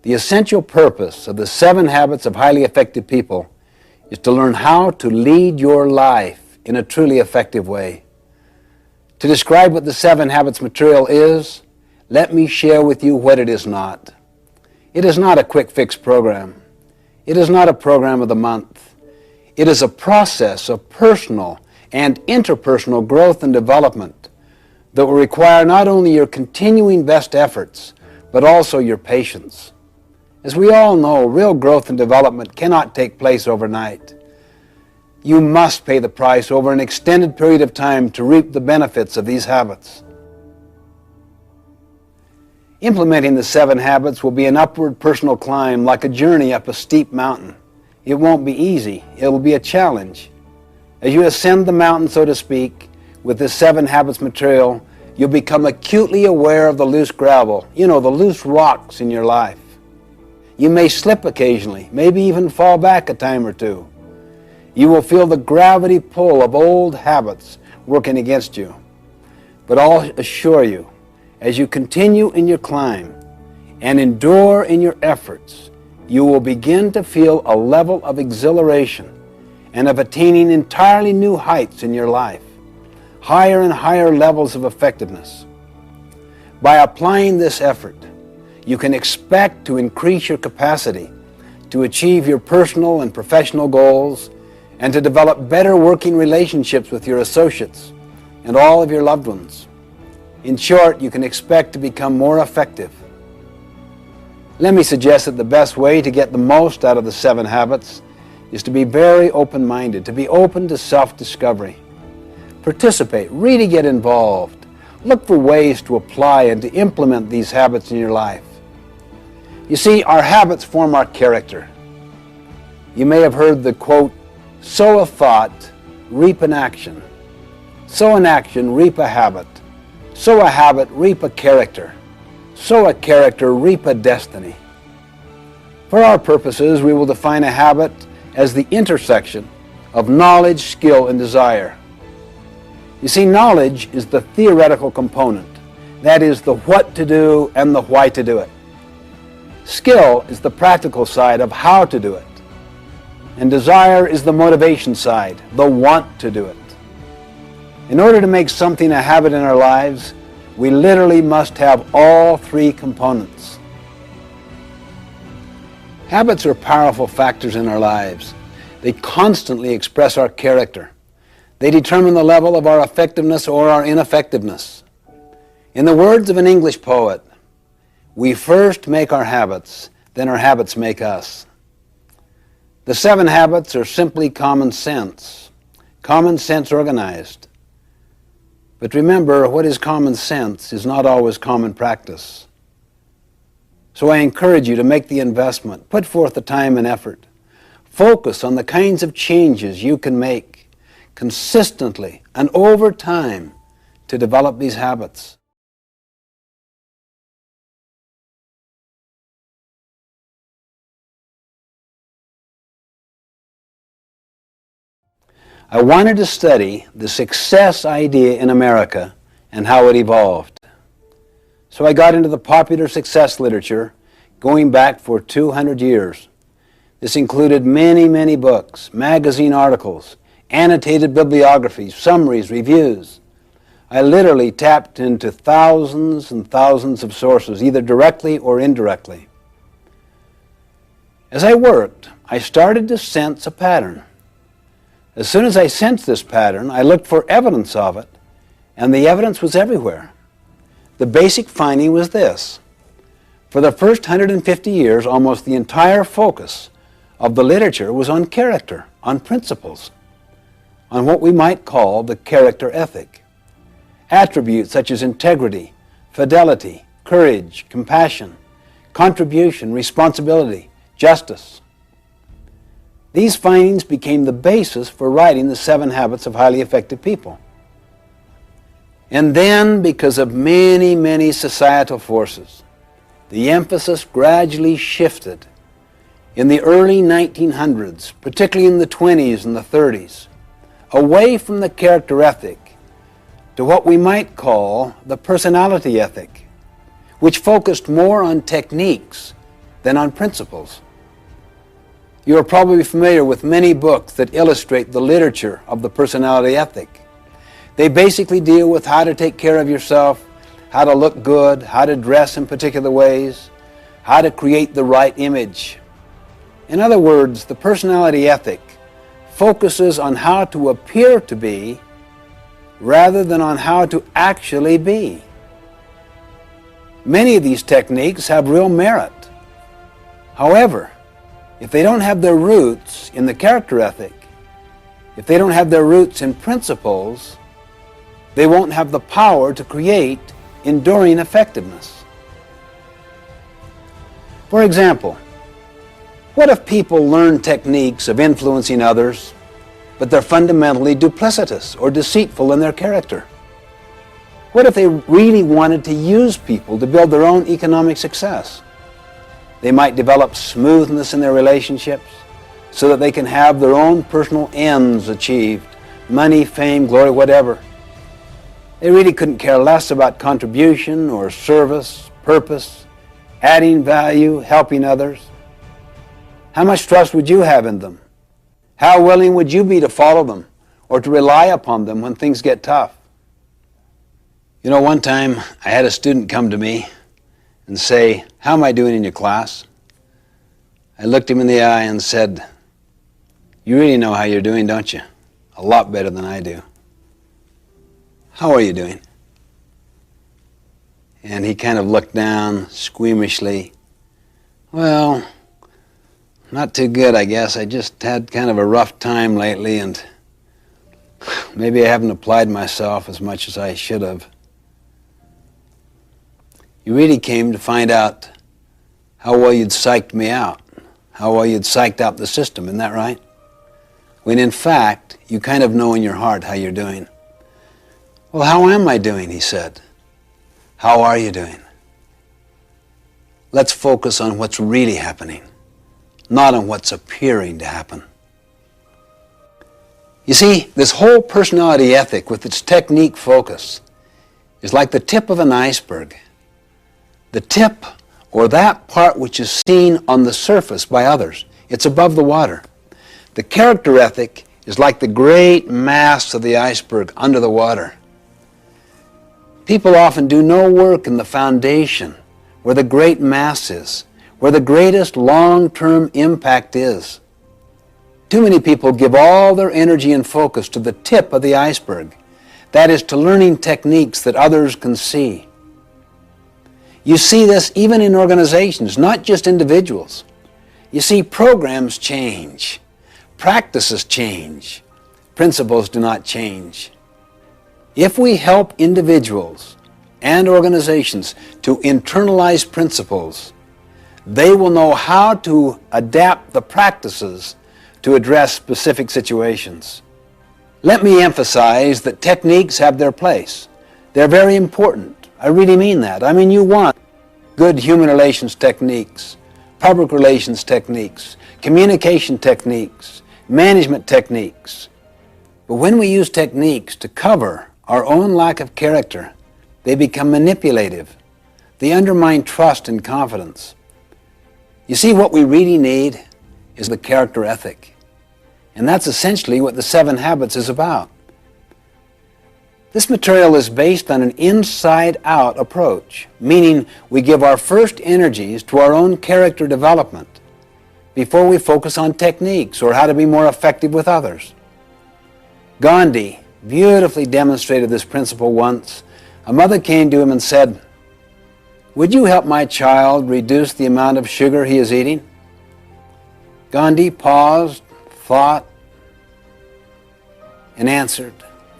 The essential purpose of the 7 Habits of Highly Effective People is to learn how to lead your life in a truly effective way. To describe what the 7 Habits material is, let me share with you what it is not. It is not a quick fix program. It is not a program of the month. It is a process of personal and interpersonal growth and development that will require not only your continuing best efforts, but also your patience. As we all know, real growth and development cannot take place overnight. You must pay the price over an extended period of time to reap the benefits of these habits. Implementing the 7 habits will be an upward personal climb, like a journey up a steep mountain. It won't be easy. It will be a challenge. As you ascend the mountain, so to speak, with this 7 habits material, you'll become acutely aware of the loose gravel, the loose rocks in your life. You may slip occasionally, maybe even fall back a time or two. You will feel the gravity pull of old habits working against you. But I'll assure you, as you continue in your climb and endure in your efforts, you will begin to feel a level of exhilaration and of attaining entirely new heights in your life, higher and higher levels of effectiveness. By applying this effort, you can expect to increase your capacity to achieve your personal and professional goals and to develop better working relationships with your associates and all of your loved ones. In short, you can expect to become more effective. Let me suggest that the best way to get the most out of the 7 habits is to be very open-minded, to be open to self-discovery. Participate, really get involved. Look for ways to apply and to implement these habits in your life. You see, our habits form our character. You may have heard the quote, "Sow a thought, reap an action. Sow an action, reap a habit. Sow a habit, reap a character. Sow a character, reap a destiny." For our purposes, we will define a habit as the intersection of knowledge, skill, and desire. You see, knowledge is the theoretical component. That is the what to do and the why to do it. Skill is the practical side of how to do it. And desire is the motivation side, the want to do it. In order to make something a habit in our lives, we literally must have all 3 components. Habits are powerful factors in our lives. They constantly express our character. They determine the level of our effectiveness or our ineffectiveness. In the words of an English poet, we first make our habits, then our habits make us. The 7 habits are simply common sense organized. But remember, what is common sense is not always common practice. So I encourage you to make the investment, put forth the time and effort. Focus on the kinds of changes you can make consistently and over time to develop these habits. I wanted to study the success idea in America and how it evolved. So I got into the popular success literature going back for 200 years. This included many, many books, magazine articles, annotated bibliographies, summaries, reviews. I literally tapped into thousands and thousands of sources, either directly or indirectly. As I worked, I started to sense a pattern. As soon as I sensed this pattern, I looked for evidence of it, and the evidence was everywhere. The basic finding was this. For the first 150 years, almost the entire focus of the literature was on character, on principles, on what we might call the character ethic. Attributes such as integrity, fidelity, courage, compassion, contribution, responsibility, justice. These findings became the basis for writing the 7 Habits of Highly Effective People. And then, because of many, many societal forces, the emphasis gradually shifted in the early 1900s, particularly in the 20s and the 30s, away from the character ethic to what we might call the personality ethic, which focused more on techniques than on principles. You are probably familiar with many books that illustrate the literature of the personality ethic. They basically deal with how to take care of yourself, how to look good, how to dress in particular ways, how to create the right image. In other words, the personality ethic focuses on how to appear to be rather than on how to actually be. Many of these techniques have real merit. However, if they don't have their roots in the character ethic, if they don't have their roots in principles, they won't have the power to create enduring effectiveness. For example, what if people learn techniques of influencing others, but they're fundamentally duplicitous or deceitful in their character? What if they really wanted to use people to build their own economic success? They might develop smoothness in their relationships so that they can have their own personal ends achieved, money, fame, glory, whatever. They really couldn't care less about contribution or service, purpose, adding value, helping others. How much trust would you have in them? How willing would you be to follow them or to rely upon them when things get tough? You know, one time I had a student come to me and say, "How am I doing in your class?" I looked him in the eye and said, "You really know how you're doing, don't you? A lot better than I do. How are you doing?" And he kind of looked down squeamishly. "Well, not too good, I guess. I just had kind of a rough time lately, and maybe I haven't applied myself as much as I should have." You really came to find out how well you'd psyched me out, how well you'd psyched out the system, isn't that right? When in fact, you kind of know in your heart how you're doing. "Well, how am I doing?" he said. "How are you doing?" Let's focus on what's really happening, not on what's appearing to happen. You see, this whole personality ethic with its technique focus is like the tip of an iceberg. The tip, or that part which is seen on the surface by others. It's above the water. The character ethic is like the great mass of the iceberg under the water. People often do no work in the foundation, where the great mass is, where the greatest long-term impact is. Too many people give all their energy and focus to the tip of the iceberg, that is, to learning techniques that others can see. You see this even in organizations, not just individuals. You see, programs change, practices change, principles do not change. If we help individuals and organizations to internalize principles, they will know how to adapt the practices to address specific situations. Let me emphasize that techniques have their place. They're very important. I really mean that. I mean, you want good human relations techniques, public relations techniques, communication techniques, management techniques. But when we use techniques to cover our own lack of character, they become manipulative. They undermine trust and confidence. You see, what we really need is the character ethic. And that's essentially what the 7 Habits is about. This material is based on an inside-out approach, meaning we give our first energies to our own character development before we focus on techniques or how to be more effective with others. Gandhi beautifully demonstrated this principle once. A mother came to him and said, "Would you help my child reduce the amount of sugar he is eating?" Gandhi paused, thought, and answered,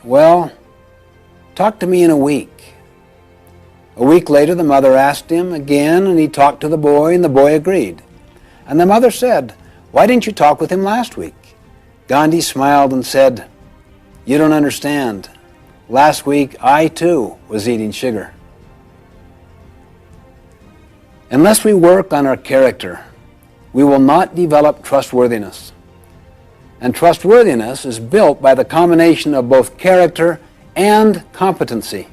"Well, talk to me in a week." A week later, the mother asked him again, and he talked to the boy, and the boy agreed. And the mother said, "Why didn't you talk with him last week?" Gandhi smiled and said, "You don't understand. Last week, I too was eating sugar." Unless we work on our character, we will not develop trustworthiness. And trustworthiness is built by the combination of both character and competency.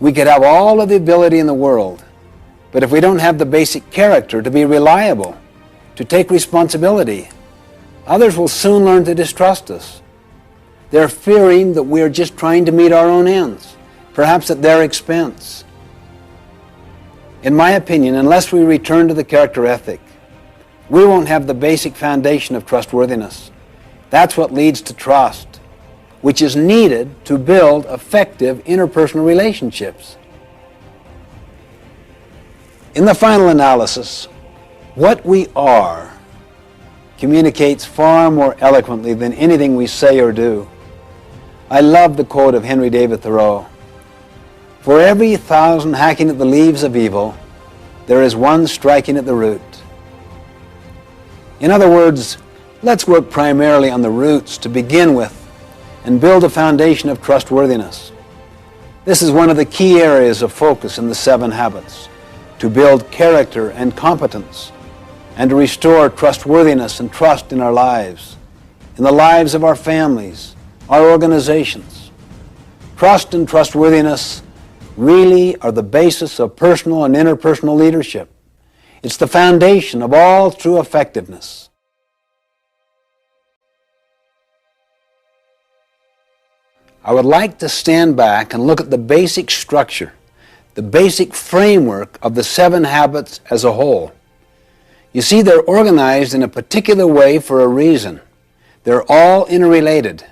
We could have all of the ability in the world, But if we don't have the basic character to be reliable, to take responsibility, others will soon learn to distrust us. They're fearing that we are just trying to meet our own ends, perhaps at their expense. In my opinion, unless we return to the character ethic, we won't have the basic foundation of trustworthiness. That's what leads to trust, which is needed to build effective interpersonal relationships. In the final analysis, what we are communicates far more eloquently than anything we say or do. I love the quote of Henry David Thoreau: "For every 1,000 hacking at the leaves of evil, there is one striking at the root." In other words, let's work primarily on the roots to begin with and build a foundation of trustworthiness. This is one of the key areas of focus in the 7 habits, to build character and competence, and to restore trustworthiness and trust in our lives, in the lives of our families, our organizations. Trust and trustworthiness really are the basis of personal and interpersonal leadership. It's the foundation of all true effectiveness. I would like to stand back and look at the basic structure, the basic framework of the 7 habits as a whole. You see, they're organized in a particular way for a reason. They're all interrelated.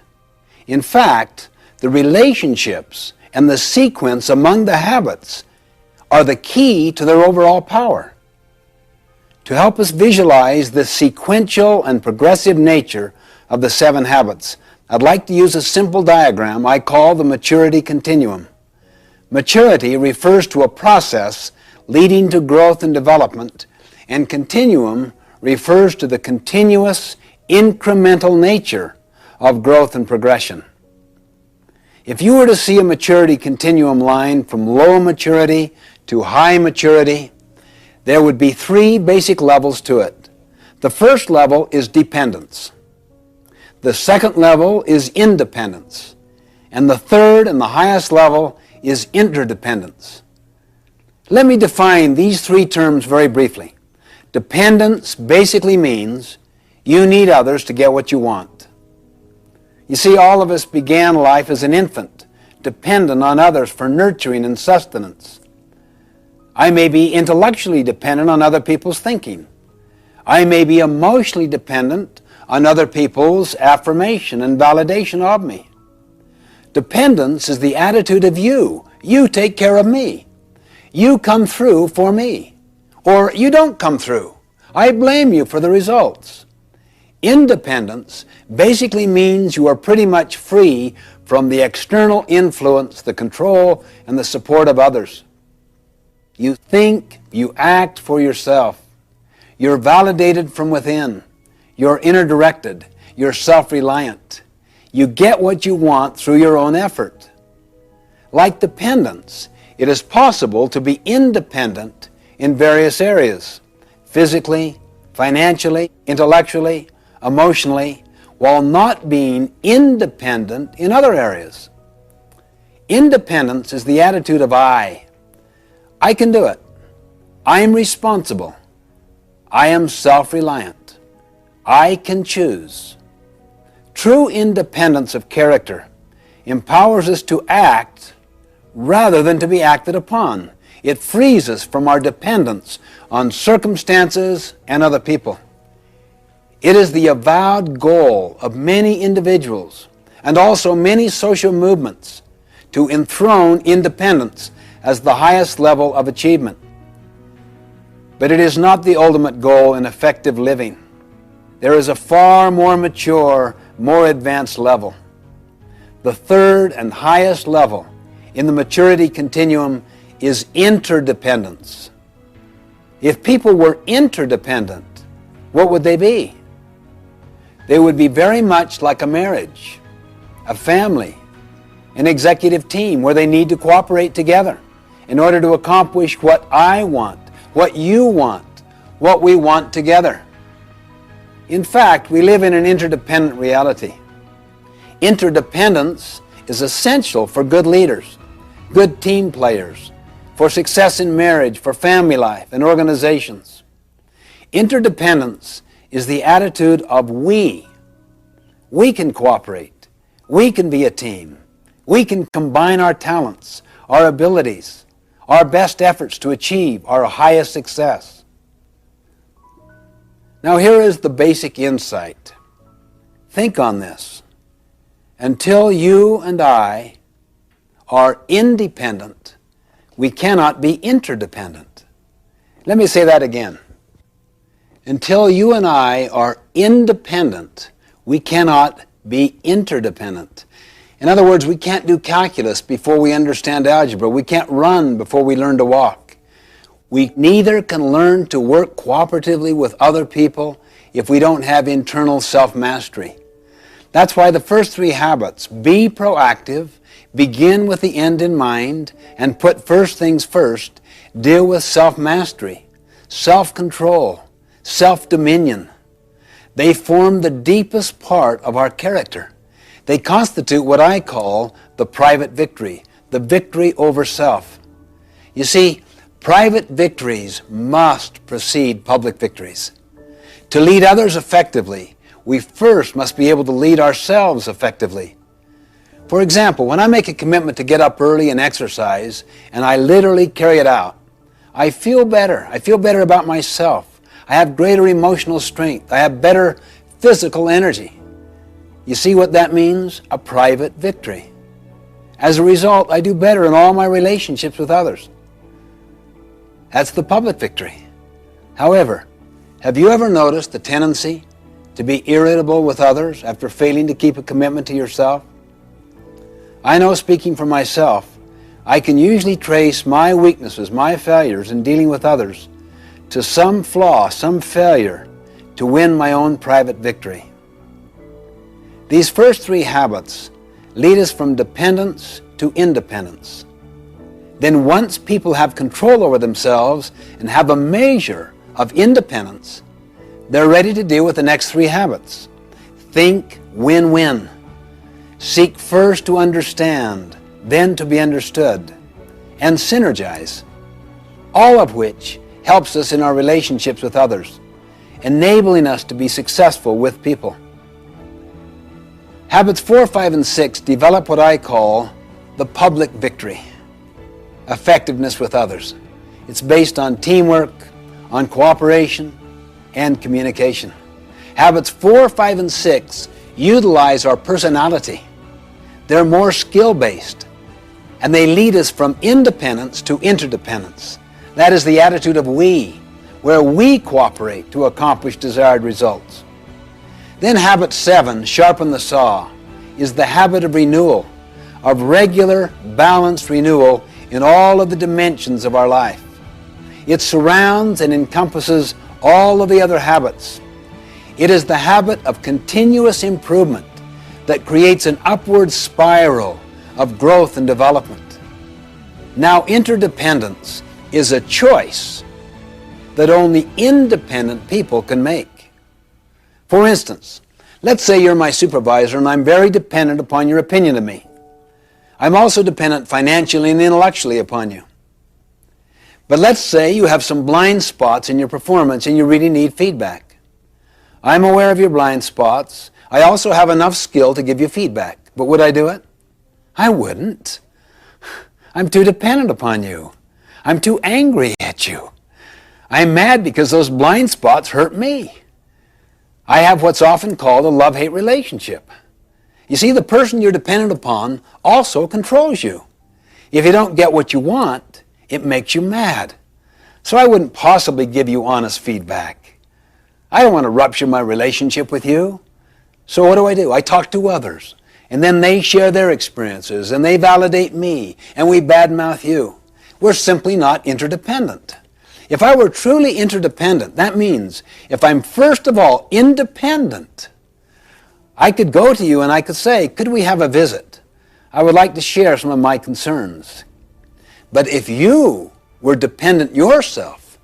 In fact, the relationships and the sequence among the habits are the key to their overall power. To help us visualize the sequential and progressive nature of the 7 habits, I'd like to use a simple diagram I call the maturity continuum. Maturity refers to a process leading to growth and development, and continuum refers to the continuous, incremental nature of growth and progression. If you were to see a maturity continuum line from low maturity to high maturity, there would be 3 basic levels to it. The first level is dependence. The second level is independence. And the third and the highest level is interdependence. Let me define these 3 terms very briefly. Dependence basically means you need others to get what you want. You see, all of us began life as an infant, dependent on others for nurturing and sustenance. I may be intellectually dependent on other people's thinking. I may be emotionally dependent on other people's affirmation and validation of me. Dependence is the attitude of you. You take care of me. You come through for me. Or you don't come through. I blame you for the results. Independence basically means you are pretty much free from the external influence, the control, and the support of others. You think, you act for yourself. You're validated from within. You're inner-directed. You're self-reliant. You get what you want through your own effort. Like dependence, it is possible to be independent in various areas, physically, financially, intellectually, emotionally, while not being independent in other areas. Independence is the attitude of I. I can do it. I am responsible. I am self-reliant. I can choose. True independence of character empowers us to act rather than to be acted upon. It frees us from our dependence on circumstances and other people. It is the avowed goal of many individuals and also many social movements to enthrone independence as the highest level of achievement. But it is not the ultimate goal in effective living. There is a far more mature, more advanced level. The third and highest level in the maturity continuum is interdependence. If people were interdependent, what would they be? They would be very much like a marriage, a family, an executive team where they need to cooperate together in order to accomplish what I want, what you want, what we want together. In fact, we live in an interdependent reality. Interdependence is essential for good leaders, good team players, for success in marriage, for family life, and organizations. Interdependence is the attitude of we. We can cooperate. We can be a team. We can combine our talents, our abilities, our best efforts to achieve our highest success. Now here is the basic insight. Think on this. Until you and I are independent, we cannot be interdependent. Let me say that again. Until you and I are independent, we cannot be interdependent. In other words, we can't do calculus before we understand algebra. We can't run before we learn to walk. We neither can learn to work cooperatively with other people if we don't have internal self-mastery. That's why the first three habits, be proactive, begin with the end in mind, and put first things first, deal with self-mastery, self-control, self-dominion. They form the deepest part of our character. They constitute what I call the private victory, the victory over self. You see, private victories must precede public victories. To lead others effectively, we first must be able to lead ourselves effectively. For example, when I make a commitment to get up early and exercise, and I literally carry it out, I feel better. I feel better about myself. I have greater emotional strength. I have better physical energy. You see what that means? A private victory. As a result, I do better in all my relationships with others. That's the public victory. However, have you ever noticed the tendency to be irritable with others after failing to keep a commitment to yourself? I know, speaking for myself, I can usually trace my weaknesses, my failures in dealing with others to some flaw, some failure to win my own private victory. These first three habits lead us from dependence to independence. Then once people have control over themselves and have a measure of independence, they're ready to deal with the next three habits. Think win-win. Seek first to understand, then to be understood, and synergize, all of which helps us in our relationships with others, enabling us to be successful with people. Habits 4, 5, and 6 develop what I call the public victory, effectiveness with others. It's based on teamwork, on cooperation, and communication. Habits 4, 5, and 6 utilize our personality. They're more skill-based, and they lead us from independence to interdependence. That is the attitude of we, where we cooperate to accomplish desired results. Then habit 7, sharpen the saw, is the habit of renewal, of regular, balanced renewal in all of the dimensions of our life. It surrounds and encompasses all of the other habits. It is the habit of continuous improvement that creates an upward spiral of growth and development. Now, interdependence is a choice that only independent people can make. For instance, let's say you're my supervisor and I'm very dependent upon your opinion of me. I'm also dependent financially and intellectually upon you. But let's say you have some blind spots in your performance and you really need feedback. I'm aware of your blind spots. I also have enough skill to give you feedback. But would I do it? I wouldn't. I'm too dependent upon you. I'm too angry at you. I'm mad because those blind spots hurt me. I have what's often called a love-hate relationship. You see, the person you're dependent upon also controls you. If you don't get what you want, it makes you mad. So I wouldn't possibly give you honest feedback. I don't want to rupture my relationship with you. So what do? I talk to others, and then they share their experiences, and they validate me, and we badmouth you. We're simply not interdependent. If I were truly interdependent, that means if I'm first of all independent, I could go to you and I could say, could we have a visit? I would like to share some of my concerns. But if you were dependent yourself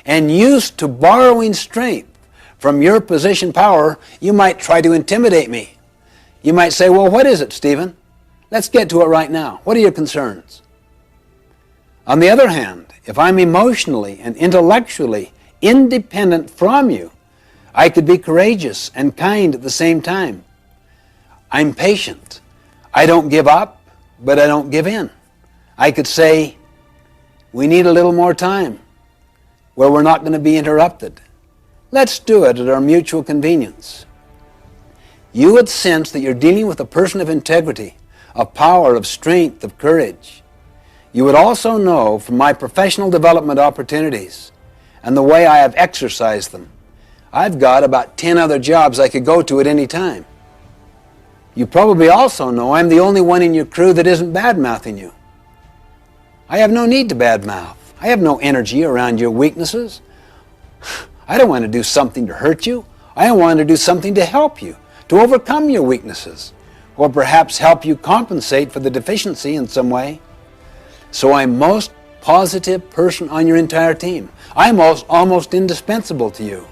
and used to borrowing strength from your position power, you might try to intimidate me. You might say, well, what is it, Stephen? Let's get to it right now. What are your concerns? On the other hand, if I'm emotionally and intellectually independent from you, I could be courageous and kind at the same time. I'm patient. I don't give up, but I don't give in. I could say, we need a little more time where we're not going to be interrupted. Let's do it at our mutual convenience. You would sense that you're dealing with a person of integrity, of power, of strength, of courage. You would also know from my professional development opportunities and the way I have exercised them, I've got about 10 other jobs I could go to at any time. You probably also know I'm the only one in your crew that isn't bad-mouthing you. I have no need to badmouth. I have no energy around your weaknesses. I don't want to do something to hurt you. I want to do something to help you, to overcome your weaknesses, or perhaps help you compensate for the deficiency in some way. So I'm most positive person on your entire team. I'm almost indispensable to you.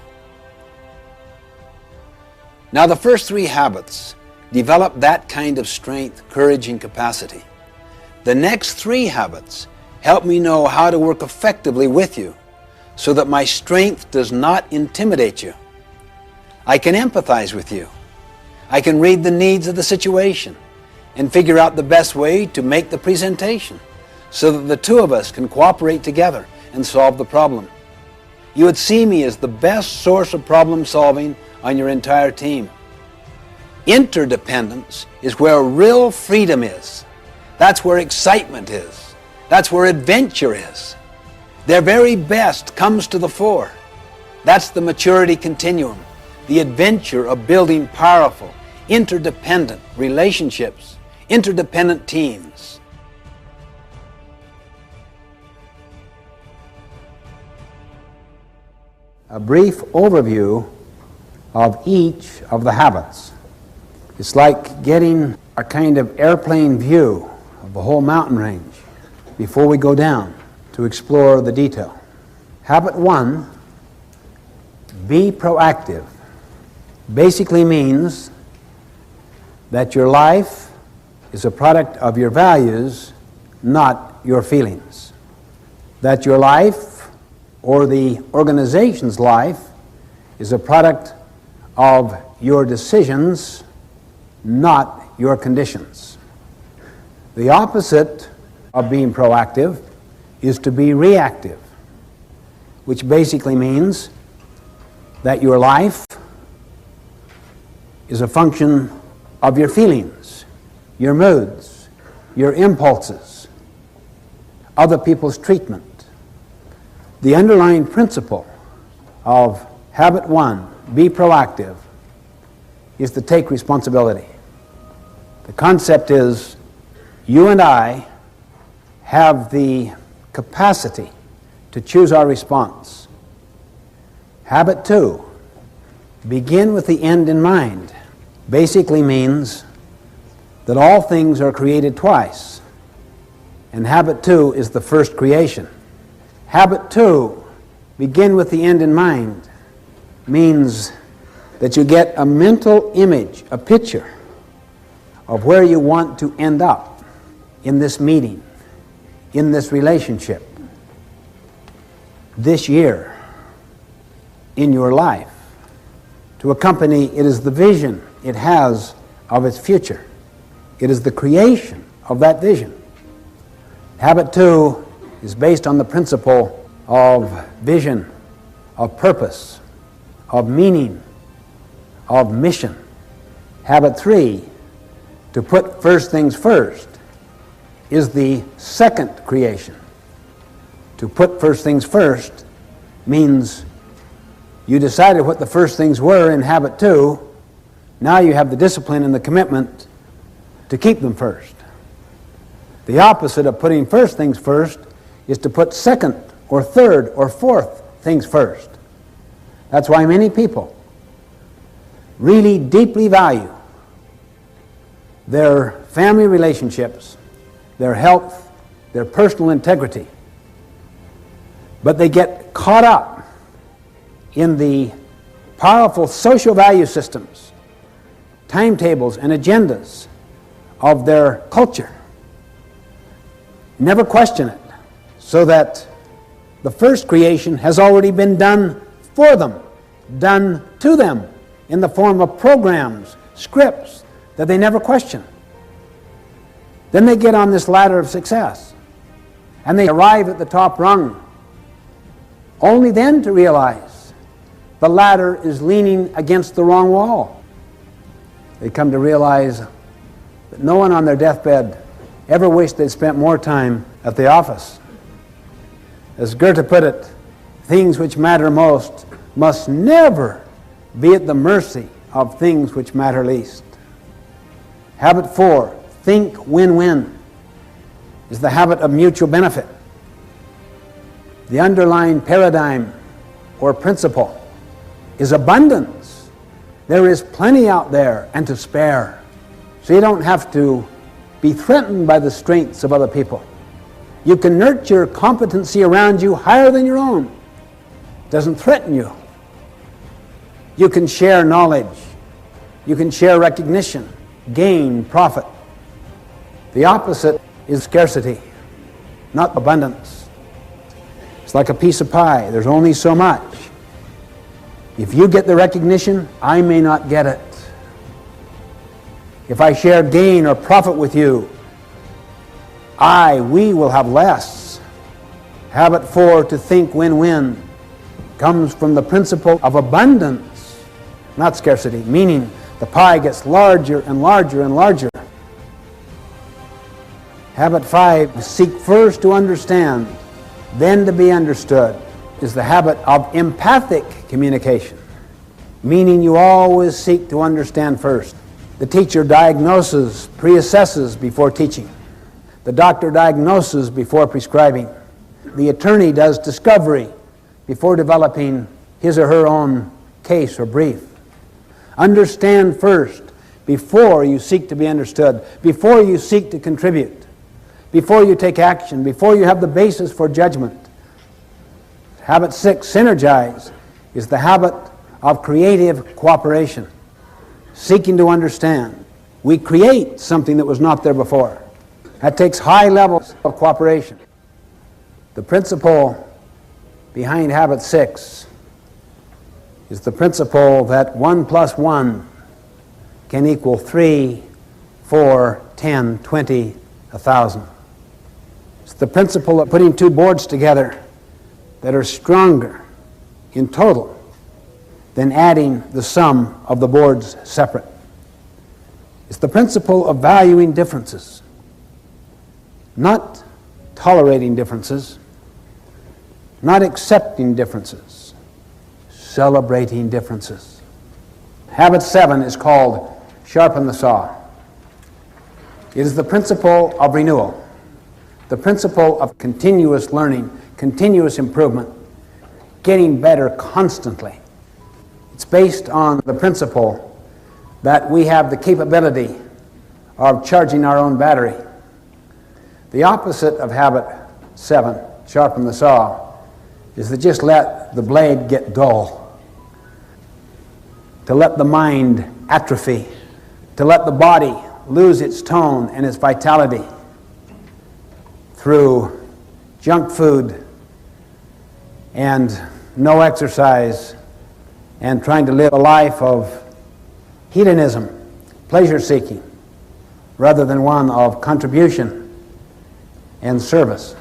Now the first 3 habits develop that kind of strength, courage, and capacity. The next 3 habits help me know how to work effectively with you so that my strength does not intimidate you. I can empathize with you. I can read the needs of the situation and figure out the best way to make the presentation so that the 2 of us can cooperate together and solve the problem. You would see me as the best source of problem solving on your entire team. Interdependence is where real freedom is. That's where excitement is. That's where adventure is. Their very best comes to the fore. That's the maturity continuum, the adventure of building powerful, interdependent relationships, interdependent teams. A brief overview of each of the habits. It's like getting a kind of airplane view of the whole mountain range before we go down to explore the detail. Habit 1, be proactive, basically means that your life is a product of your values, not your feelings. That your life or the organization's life is a product of your decisions, not your conditions. The opposite of being proactive is to be reactive, which basically means that your life is a function of your feelings, your moods, your impulses, other people's treatment. The underlying principle of habit 1, be proactive, is to take responsibility. The concept is you and I have the capacity to choose our response. Habit 2, begin with the end in mind, basically means that all things are created twice, and habit 2 is the first creation. Habit 2, begin with the end in mind, means that you get a mental image, a picture of where you want to end up in this meeting, in this relationship, this year, in your life. To a company, it is the vision it has of its future. It is the creation of that vision. Habit 2 is based on the principle of vision, of purpose, of meaning, of mission. Habit 3, to put first things first, is the second creation. To put first things first means you decided what the first things were in habit 2. Now you have the discipline and the commitment to keep them first. The opposite of putting first things first is to put second or third or fourth things first. That's why many people really deeply value their family relationships, their health, their personal integrity. But they get caught up in the powerful social value systems, timetables, and agendas of their culture. Never question it. so that the first creation has already been done for them, done to them in the form of programs, scripts that they never question. Then they get on this ladder of success and they arrive at the top rung, only then to realize the ladder is leaning against the wrong wall. They come to realize that no one on their deathbed ever wished they'd spent more time at the office. As Goethe put it, things which matter most must never be at the mercy of things which matter least. Habit 4, think win-win, is the habit of mutual benefit. The underlying paradigm or principle is abundance. There is plenty out there and to spare. So you don't have to be threatened by the strengths of other people. You can nurture competency around you higher than your own. It doesn't threaten you. You can share knowledge. You can share recognition, gain, profit. The opposite is scarcity, not abundance. It's like a piece of pie. There's only so much. If you get the recognition, I may not get it. If I share gain or profit with you, we will have less. Habit 4, to think win-win, comes from the principle of abundance, not scarcity, meaning the pie gets larger and larger and larger. Habit 5, seek first to understand, then to be understood, is the habit of empathic communication, meaning you always seek to understand first. The teacher diagnoses, pre-assesses before teaching. The doctor diagnoses before prescribing. The attorney does discovery before developing his or her own case or brief. Understand first before you seek to be understood, before you seek to contribute, before you take action, before you have the basis for judgment. Habit 6, synergize, is the habit of creative cooperation, seeking to understand. We create something that was not there before. That takes high levels of cooperation. The principle behind habit 6 is the principle that 1 plus 1 can equal 3, 4, 10, 20, 1,000. It's the principle of putting two boards together that are stronger in total than adding the sum of the boards separate. It's the principle of valuing differences, not tolerating differences, not accepting differences, celebrating differences. Habit 7 is called sharpen the saw. It is the principle of renewal, the principle of continuous learning, continuous improvement, getting better constantly. It's based on the principle that we have the capability of charging our own battery. The opposite of habit 7, sharpen the saw, is to just let the blade get dull, to let the mind atrophy, to let the body lose its tone and its vitality through junk food and no exercise and trying to live a life of hedonism, pleasure-seeking, rather than one of contribution and service.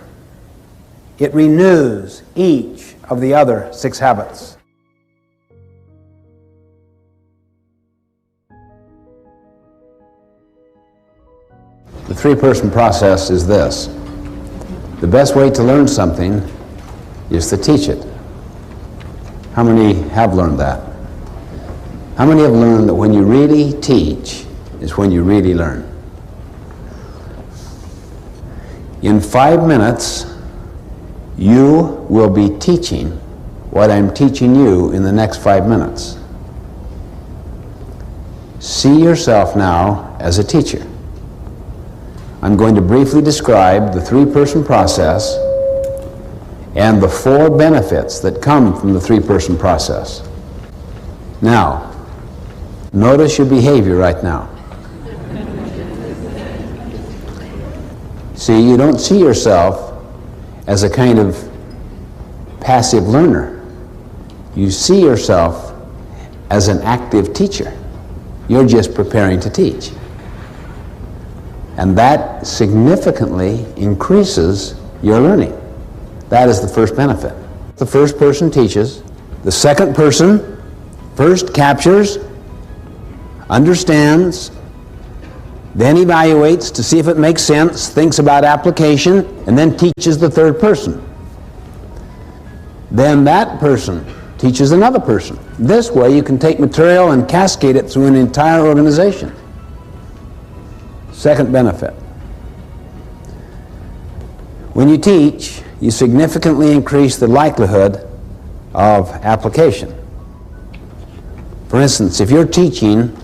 It renews each of the other 6 habits. The 3-person process is this. The best way to learn something is to teach it. How many have learned that? How many have learned that when you really teach is when you really learn? In 5 minutes, you will be teaching what I'm teaching you in the next 5 minutes. See yourself now as a teacher. I'm going to briefly describe the 3-person process and the 4 benefits that come from the 3-person process. Now, notice your behavior right now. See, you don't see yourself as a kind of passive learner. You see yourself as an active teacher. You're just preparing to teach. And that significantly increases your learning. That is the first benefit. The first person teaches. The second person first captures, understands, then evaluates to see if it makes sense, thinks about application, and then teaches the third person. Then that person teaches another person. This way you can take material and cascade it through an entire organization. Second benefit. When you teach, you significantly increase the likelihood of application. For instance, if you're teaching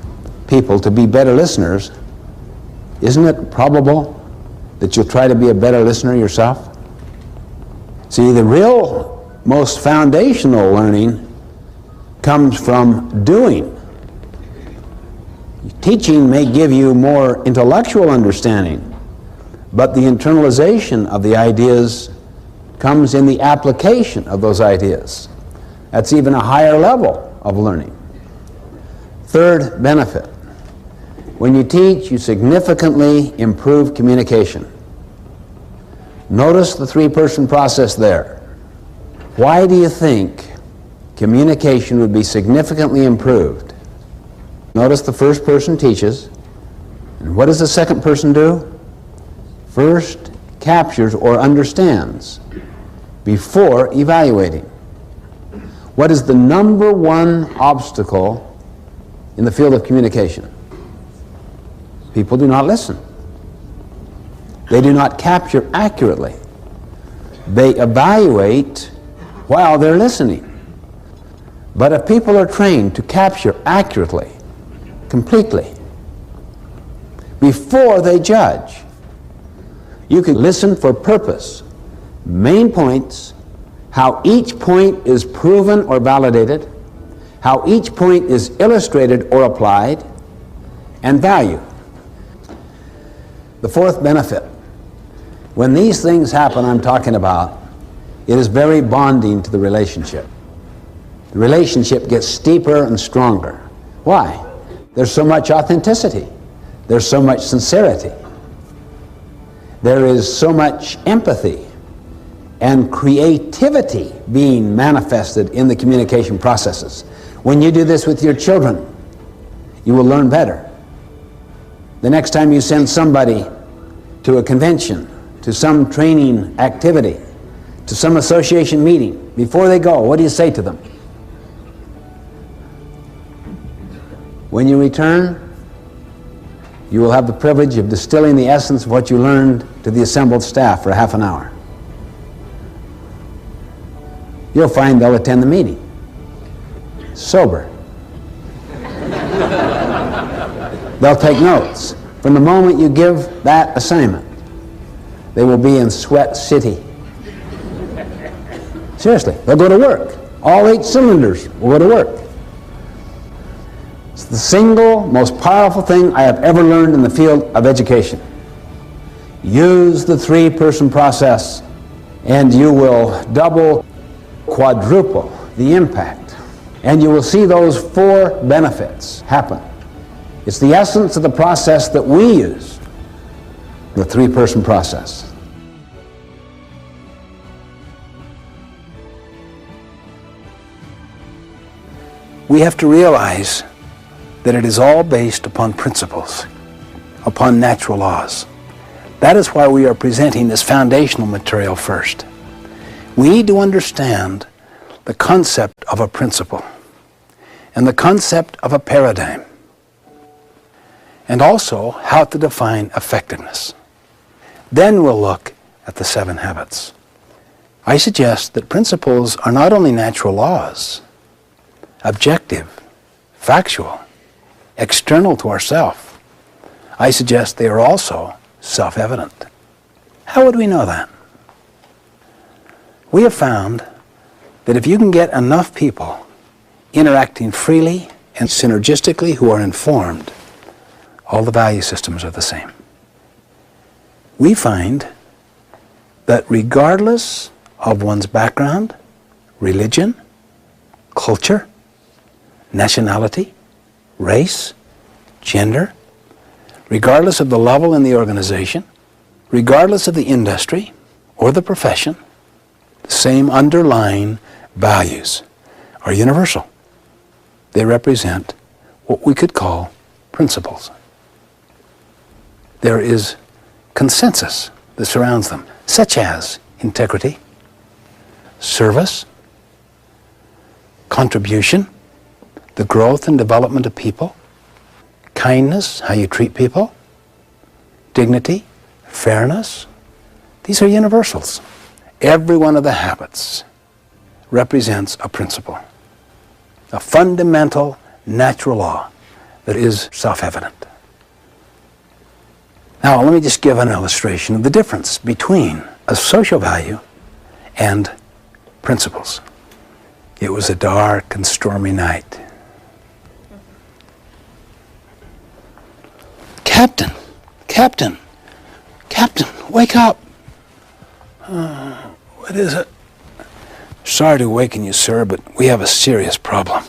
people to be better listeners, isn't it probable that you'll try to be a better listener yourself? See, the real most foundational learning comes from doing. Teaching may give you more intellectual understanding, but the internalization of the ideas comes in the application of those ideas. That's even a higher level of learning. Third benefit. When you teach, you significantly improve communication. Notice the three-person process there. Why do you think communication would be significantly improved? Notice the first person teaches, and what does the second person do? First captures or understands before evaluating. What is the number one obstacle in the field of communication? People do not listen. They do not capture accurately. They evaluate while they're listening. But if people are trained to capture accurately, completely, before they judge, you can listen for purpose, main points, how each point is proven or validated, how each point is illustrated or applied, and value. The fourth benefit. When these things happen I'm talking about, it is very bonding to the relationship. The relationship gets steeper and stronger. Why? There's so much authenticity. There's so much sincerity. There is so much empathy and creativity being manifested in the communication processes. When you do this with your children, you will learn better. The next time you send somebody to a convention, to some training activity, to some association meeting, before they go, what do you say to them? When you return, you will have the privilege of distilling the essence of what you learned to the assembled staff for half an hour. You'll find they'll attend the meeting sober. They'll take notes. From the moment you give that assignment, they will be in Sweat City. Seriously, they'll go to work. All 8 cylinders will go to work. It's the single most powerful thing I have ever learned in the field of education. Use the three-person process and you will double, quadruple the impact. And you will see those 4 benefits happen. It's the essence of the process that we use, the three-person process. We have to realize that it is all based upon principles, upon natural laws. That is why we are presenting this foundational material first. We need to understand the concept of a principle and the concept of a paradigm, and also how to define effectiveness. Then we'll look at the 7 habits. I suggest that principles are not only natural laws, objective, factual, external to ourself. I suggest they are also self-evident. How would we know that? We have found that if you can get enough people interacting freely and synergistically who are informed, all the value systems are the same. We find that regardless of one's background, religion, culture, nationality, race, gender, regardless of the level in the organization, regardless of the industry or the profession, the same underlying values are universal. They represent what we could call principles. There is consensus that surrounds them, such as integrity, service, contribution, the growth and development of people, kindness, how you treat people, dignity, fairness. These are universals. Every one of the habits represents a principle, a fundamental natural law that is self-evident. Now, let me just give an illustration of the difference between a social value and principles. It was a dark and stormy night. Captain, Captain, Captain, wake up. What is it? Sorry to awaken you, sir, but we have a serious problem.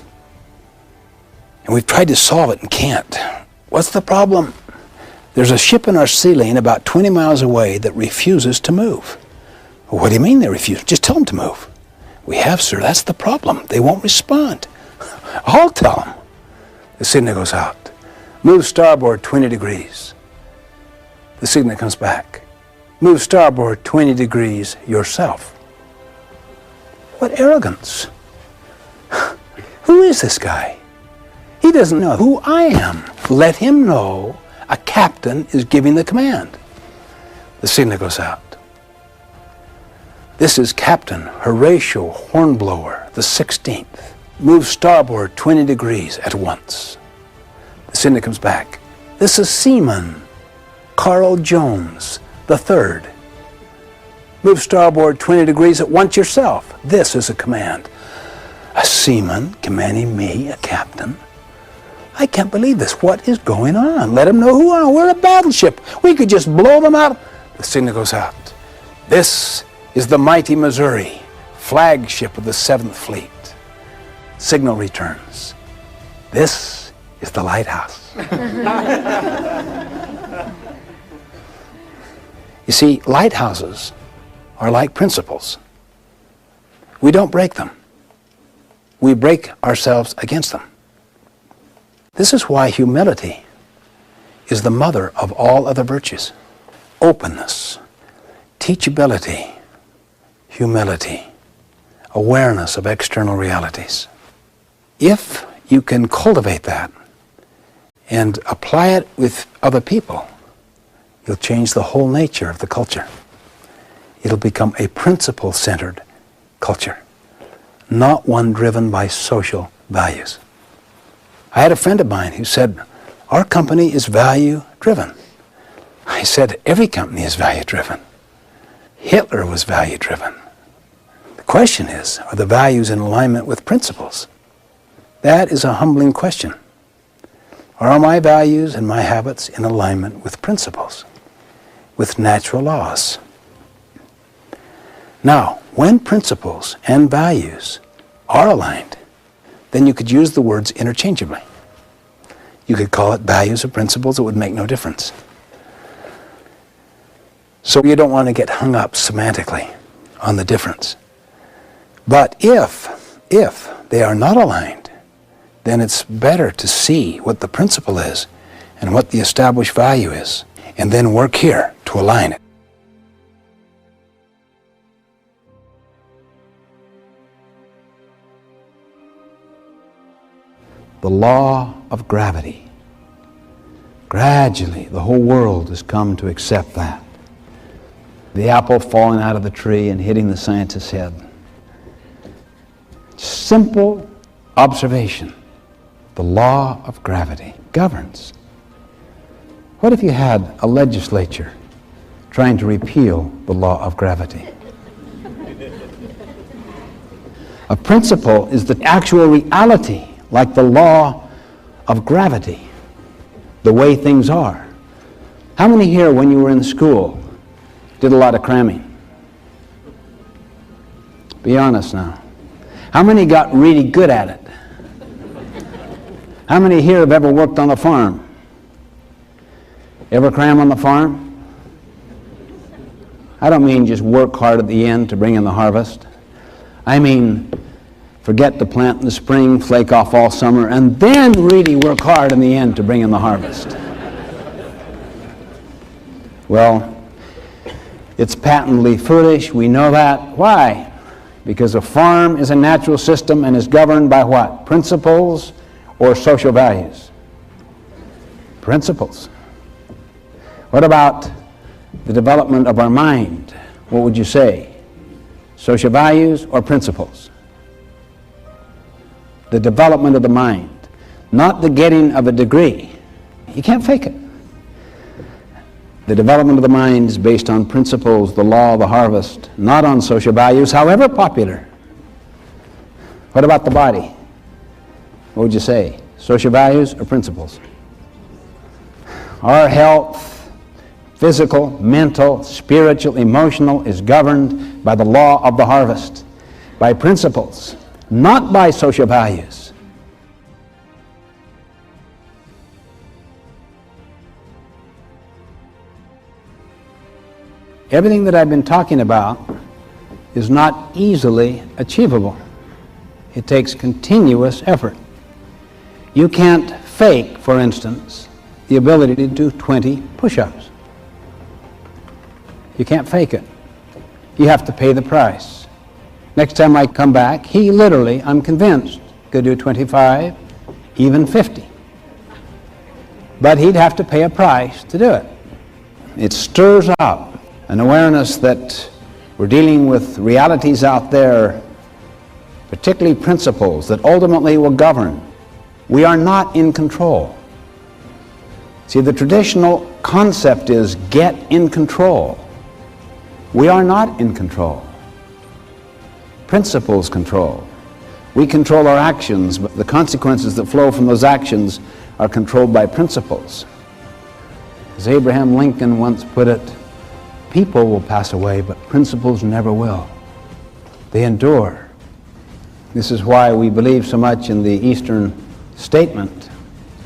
And we've tried to solve it and can't. What's the problem? There's a ship in our sea lane about 20 miles away that refuses to move. Well, what do you mean they refuse? Just tell them to move. We have, sir. That's the problem. They won't respond. I'll tell them. The signal goes out. Move starboard 20 degrees. The signal comes back. Move starboard 20 degrees yourself. What arrogance. Who is this guy? He doesn't know who I am. Let him know a captain is giving the command. The signal goes out. This is Captain Horatio Hornblower, the 16th. Move starboard 20 degrees at once. The signal comes back. This is Seaman Carl Jones, the 3rd. Move starboard 20 degrees at once yourself. This is a command. A seaman commanding me, a captain. I can't believe this. What is going on? Let them know who I am. We're a battleship. We could just blow them out. The signal goes out. This is the mighty Missouri, flagship of the 7th Fleet. Signal returns. This is the lighthouse. You see, lighthouses are like principles. We don't break them. We break ourselves against them. This is why humility is the mother of all other virtues. Openness, teachability, humility, awareness of external realities. If you can cultivate that and apply it with other people, you'll change the whole nature of the culture. It'll become a principle-centered culture, not one driven by social values. I had a friend of mine who said, our company is value-driven. I said, every company is value-driven. Hitler was value-driven. The question is, are the values in alignment with principles? That is a humbling question. Are my values and my habits in alignment with principles, with natural laws? Now, when principles and values are aligned, then you could use the words interchangeably. You could call it values or principles. It would make no difference. So you don't want to get hung up semantically on the difference. But if they are not aligned, then it's better to see what the principle is and what the established value is, and then work here to align it. The law of gravity. Gradually, the whole world has come to accept that. The apple falling out of the tree and hitting the scientist's head. Simple observation. The law of gravity governs. What if you had a legislature trying to repeal the law of gravity? A principle is the actual reality, like the law of gravity, the way things are. How many here, when you were in school, did a lot of cramming? Be honest now. How many got really good at it? How many here have ever worked on a farm? Ever cram on the farm? I don't mean just work hard at the end to bring in the harvest. I mean forget to plant in the spring, flake off all summer, and then really work hard in the end to bring in the harvest. Well, it's patently foolish. We know that. Why? Because a farm is a natural system and is governed by what? Principles or social values? Principles. What about the development of our mind? What would you say? Social values or principles? The development of the mind, not the getting of a degree. You can't fake it. The development of the mind is based on principles, the law of the harvest, not on social values, however popular. What about the body? What would you say? Social values or principles? Our health, physical, mental, spiritual, emotional, is governed by the law of the harvest, by principles, not by social values. Everything that I've been talking about is not easily achievable. It takes continuous effort. You can't fake, for instance, the ability to do 20 push-ups. You can't fake it. You have to pay the price. Next time I come back, he literally, I'm convinced, could do 25, even 50. But he'd have to pay a price to do it. It stirs up an awareness that we're dealing with realities out there, particularly principles that ultimately will govern. We are not in control. See, the traditional concept is get in control. We are not in control. Principles control. We control our actions, but the consequences that flow from those actions are controlled by principles. As Abraham Lincoln once put it, people will pass away, but principles never will. They endure. This is why we believe so much in the Eastern statement.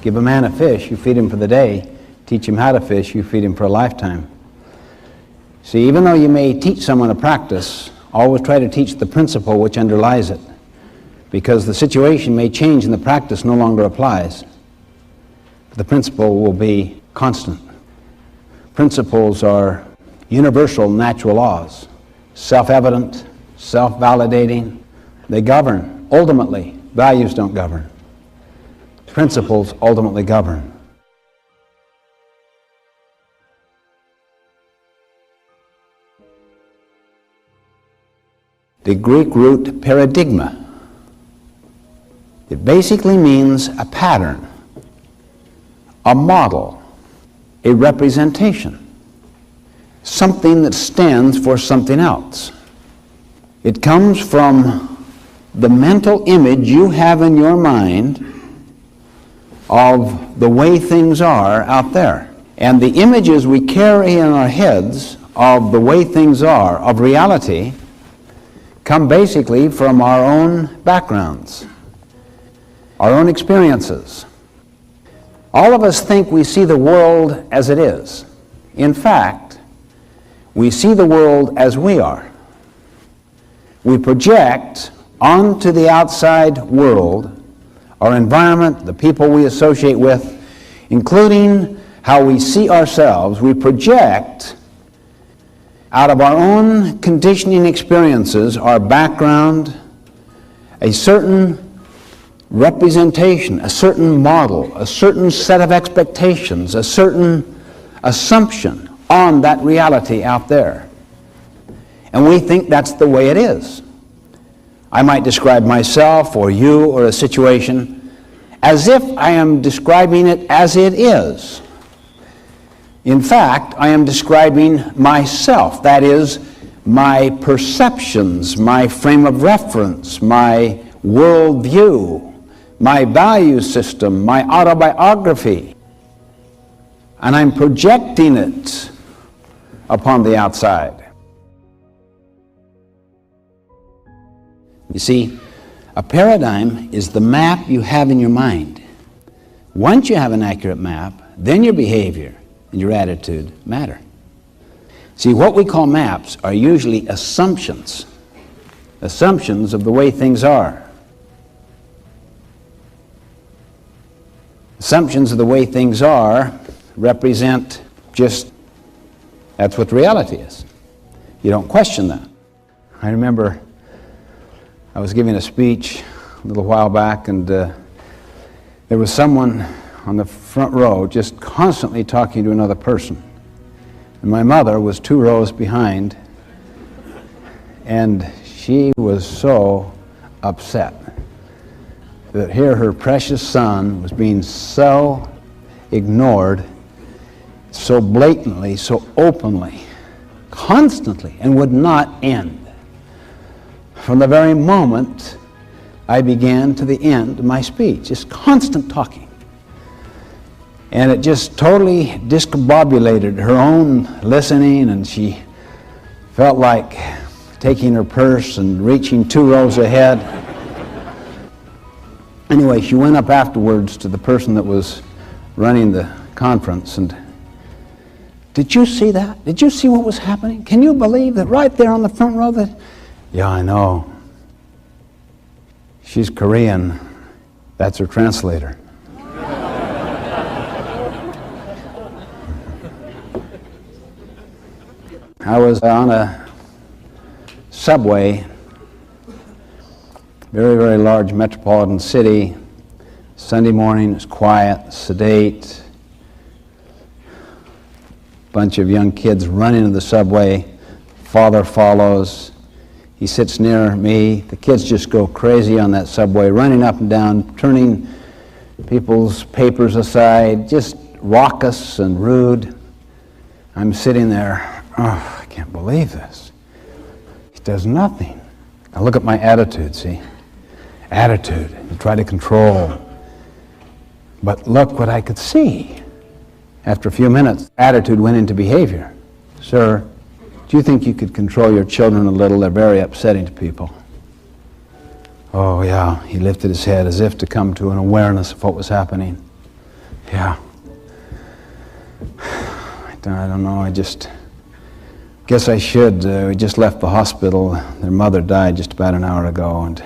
Give a man a fish, you feed him for the day. Teach him how to fish, you feed him for a lifetime. See, even though you may teach someone a practice, always try to teach the principle which underlies it, because the situation may change and the practice no longer applies. But the principle will be constant. Principles are universal natural laws, self-evident, self-validating. They govern. Ultimately, values don't govern. Principles ultimately govern. The Greek root paradigma. It basically means a pattern, a model, a representation, something that stands for something else. It comes from the mental image you have in your mind of the way things are out there. And the images we carry in our heads of the way things are, of reality, come basically from our own backgrounds, our own experiences. All of us think we see the world as it is. In fact, we see the world as we are. We project onto the outside world our environment, the people we associate with, including how we see ourselves. We project out of our own conditioning experiences, our background, a certain representation, a certain model, a certain set of expectations, a certain assumption on that reality out there. And we think that's the way it is. I might describe myself or you or a situation as if I am describing it as it is. In fact, I am describing myself, that is, my perceptions, my frame of reference, my worldview, my value system, my autobiography. And I'm projecting it upon the outside. You see, a paradigm is the map you have in your mind. Once you have an accurate map, then your behavior and your attitude matter. See, what we call maps are usually assumptions of the way things are. Assumptions of the way things are represent just, that's what reality is. You don't question that. I remember I was giving a speech a little while back, and there was someone on the front row just constantly talking to another person. And my mother was 2 rows behind, and she was so upset that here her precious son was being so ignored, so blatantly, so openly, constantly, and would not end. From the very moment I began to the end of my speech, just constant talking. And it just totally discombobulated her own listening, and she felt like taking her purse and reaching 2 rows ahead. Anyway, she went up afterwards to the person that was running the conference, and, "Did you see that? Did you see what was happening? Can you believe that right there on the front row that..." "Yeah, I know. She's Korean. That's her translator." I was on a subway, very, very large metropolitan city. Sunday morning, it's quiet, sedate. Bunch of young kids run into the subway. Father follows. He sits near me. The kids just go crazy on that subway, running up and down, turning people's papers aside, just raucous and rude. I'm sitting there, oh, I can't believe this. He does nothing. Now look at my attitude, see? Attitude, you try to control. But look what I could see. After a few minutes, attitude went into behavior. "Sir, do you think you could control your children a little? They're very upsetting to people." "Oh, yeah." He lifted his head as if to come to an awareness of what was happening. "Yeah. I don't know, I guess I should. We just left the hospital. Their mother died just about an hour ago, and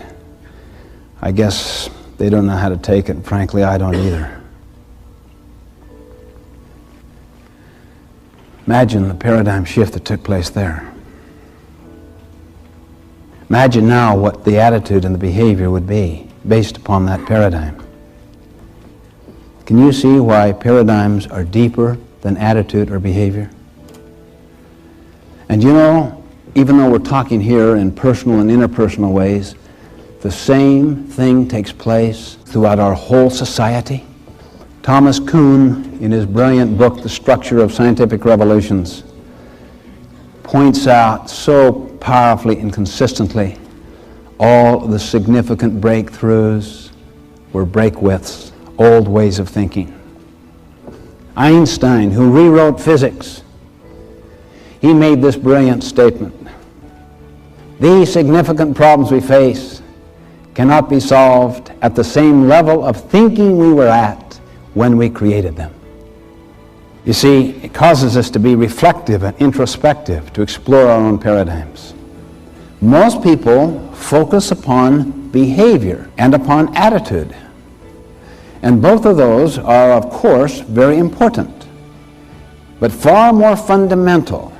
I guess they don't know how to take it, and frankly, I don't either." Imagine the paradigm shift that took place there. Imagine now what the attitude and the behavior would be based upon that paradigm. Can you see why paradigms are deeper than attitude or behavior? And you know, even though we're talking here in personal and interpersonal ways, the same thing takes place throughout our whole society. Thomas Kuhn, in his brilliant book, The Structure of Scientific Revolutions, points out so powerfully and consistently all of the significant breakthroughs were breakwiths, old ways of thinking. Einstein, who rewrote physics, he made this brilliant statement: "These significant problems we face cannot be solved at the same level of thinking we were at when we created them." You see, it causes us to be reflective and introspective, to explore our own paradigms. Most people focus upon behavior and upon attitude. And both of those are, of course, very important. But far more fundamental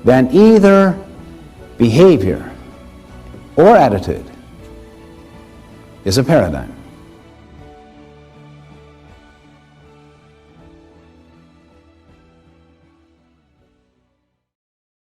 than either behavior or attitude is a paradigm.